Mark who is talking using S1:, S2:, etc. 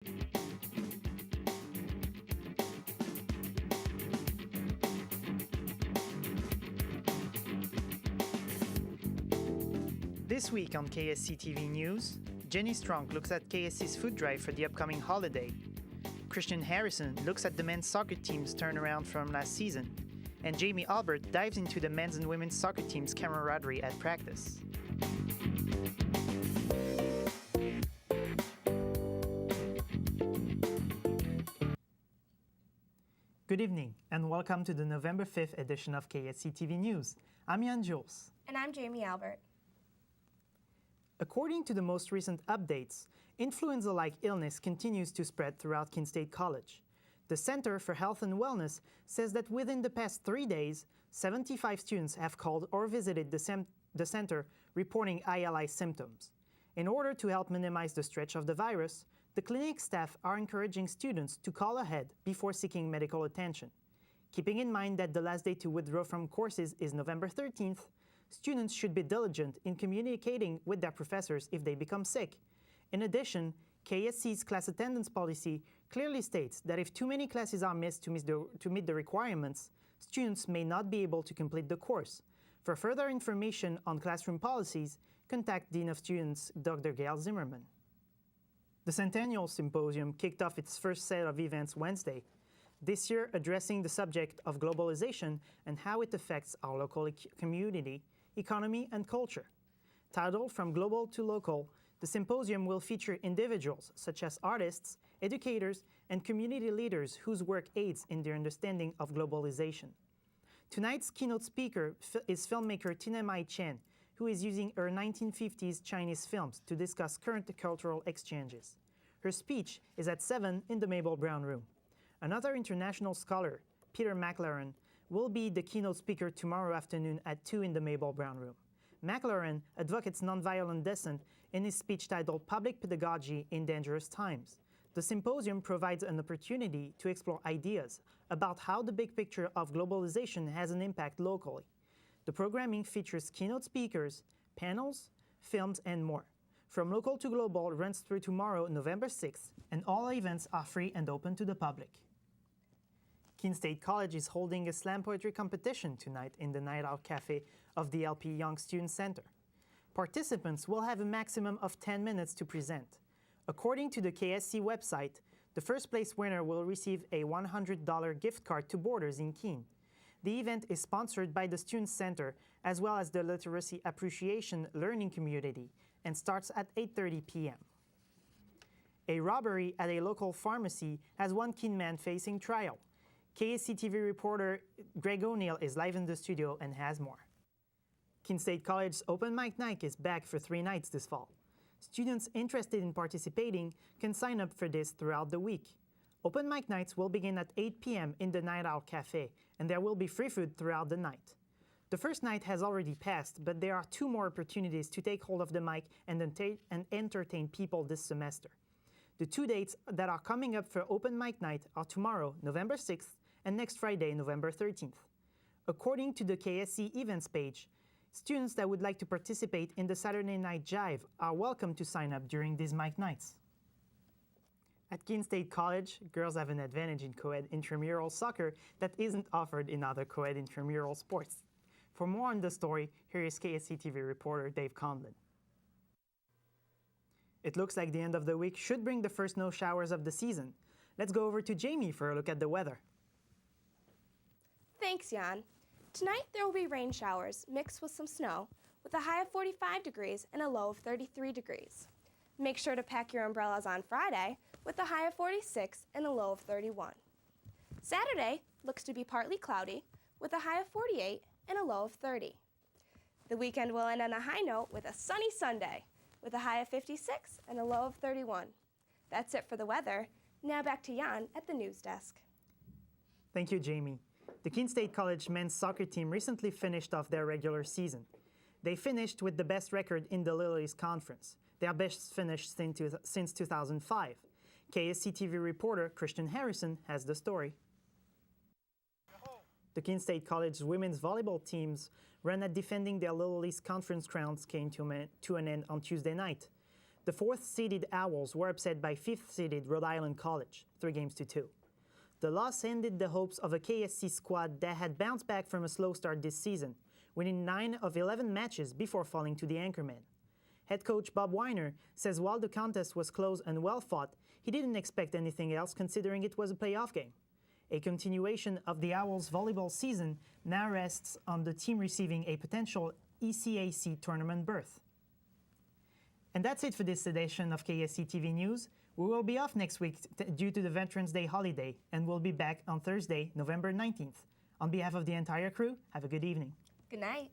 S1: This week on KSC-TV News, Jenny Strong looks at KSC's food drive for the upcoming holiday. Christian Harrison looks at the men's soccer team's turnaround from last season. And Jamie Albert dives into the men's and women's soccer team's camaraderie at practice. Good evening, and welcome to the November 5th edition of KSC-TV News. I'm Yann Jules.
S2: And I'm Jamie Albert.
S1: According to the most recent updates, influenza-like illness continues to spread throughout Keene State College. The Center for Health and Wellness says that within the past 3 days, 75 students have called or visited the center reporting ILI symptoms. In order to help minimize the stretch of the virus, the clinic staff are encouraging students to call ahead before seeking medical attention. Keeping in mind that the last day to withdraw from courses is November 13th, students should be diligent in communicating with their professors if they become sick. In addition, KSC's class attendance policy clearly states that if too many classes are missed to meet the requirements, students may not be able to complete the course. For further information on classroom policies, contact Dean of Students Dr. Gail Zimmerman. The Centennial Symposium kicked off its first set of events Wednesday, this year addressing the subject of globalization and how it affects our local community, economy, and culture. Titled From Global to Local, the symposium will feature individuals such as artists, educators, and community leaders whose work aids in their understanding of globalization. Tonight's keynote speaker is filmmaker Tina Mai Chen, who is using her 1950s Chinese films to discuss current cultural exchanges. Her speech is at 7 in the Mabel Brown Room. Another international scholar, Peter McLaren, will be the keynote speaker tomorrow afternoon at 2 in the Mabel Brown Room. McLaren advocates nonviolent dissent in his speech titled Public Pedagogy in Dangerous Times. The symposium provides an opportunity to explore ideas about how the big picture of globalization has an impact locally. The programming features keynote speakers, panels, films, and more. From Local to Global runs through tomorrow, November 6th, and all events are free and open to the public. Keene State College is holding a slam poetry competition tonight in the Night Out Cafe of the LP Young Student Center. Participants will have a maximum of 10 minutes to present. According to the KSC website, the first place winner will receive a $100 gift card to Borders in Keene. The event is sponsored by the Student Center as well as the Literacy Appreciation Learning Community and starts at 8:30 p.m. A robbery at a local pharmacy has one Keene man facing trial. KSC-TV reporter Greg O'Neill is live in the studio and has more. Keene State College's Open Mic Night is back for 3 nights this fall. Students interested in participating can sign up for this throughout the week. Open Mic Nights will begin at 8 p.m. in the Night Owl Cafe, and there will be free food throughout the night. The first night has already passed, but there are 2 more opportunities to take hold of the mic and entertain people this semester. The 2 dates that are coming up for Open Mic Night are tomorrow, November 6th, and next Friday, November 13th. According to the KSC events page, students that would like to participate in the Saturday Night Jive are welcome to sign up during these mic nights. At Keene State College, girls have an advantage in co-ed intramural soccer that isn't offered in other co-ed intramural sports. For more on the story, here is KSC-TV reporter Dave Conlon. It looks like the end of the week should bring the first snow showers of the season. Let's go over to Jamie for a look at the weather.
S2: Thanks, Jan. Tonight there will be rain showers mixed with some snow, with a high of 45 degrees and a low of 33 degrees. Make sure to pack your umbrellas on Friday, with a high of 46 and a low of 31. Saturday looks to be partly cloudy, with a high of 48 and a low of 30. The weekend will end on a high note with a sunny Sunday, with a high of 56 and a low of 31. That's it for the weather. Now back to Jan at the news desk.
S1: Thank you, Jamie. The Keene State College men's soccer team recently finished off their regular season. They finished with the best record in the Little East Conference, their best finish since 2005. KSC-TV reporter Christian Harrison has the story. The Keene State College women's volleyball team's run at defending their Little East Conference crowns came to an end on Tuesday night. The 4th-seeded Owls were upset by 5th-seeded Rhode Island College, 3-2. The loss ended the hopes of a KSC squad that had bounced back from a slow start this season, winning 9 of 11 matches before falling to the Anchorman. Head coach Bob Weiner says while the contest was close and well fought, he didn't expect anything else considering it was a playoff game. A continuation of the Owls' volleyball season now rests on the team receiving a potential ECAC tournament berth. And that's it for this edition of KSC-TV News. We will be off next week due to the Veterans Day holiday, and we'll be back on Thursday, November 19th. On behalf of the entire crew, have a good evening.
S2: Good night.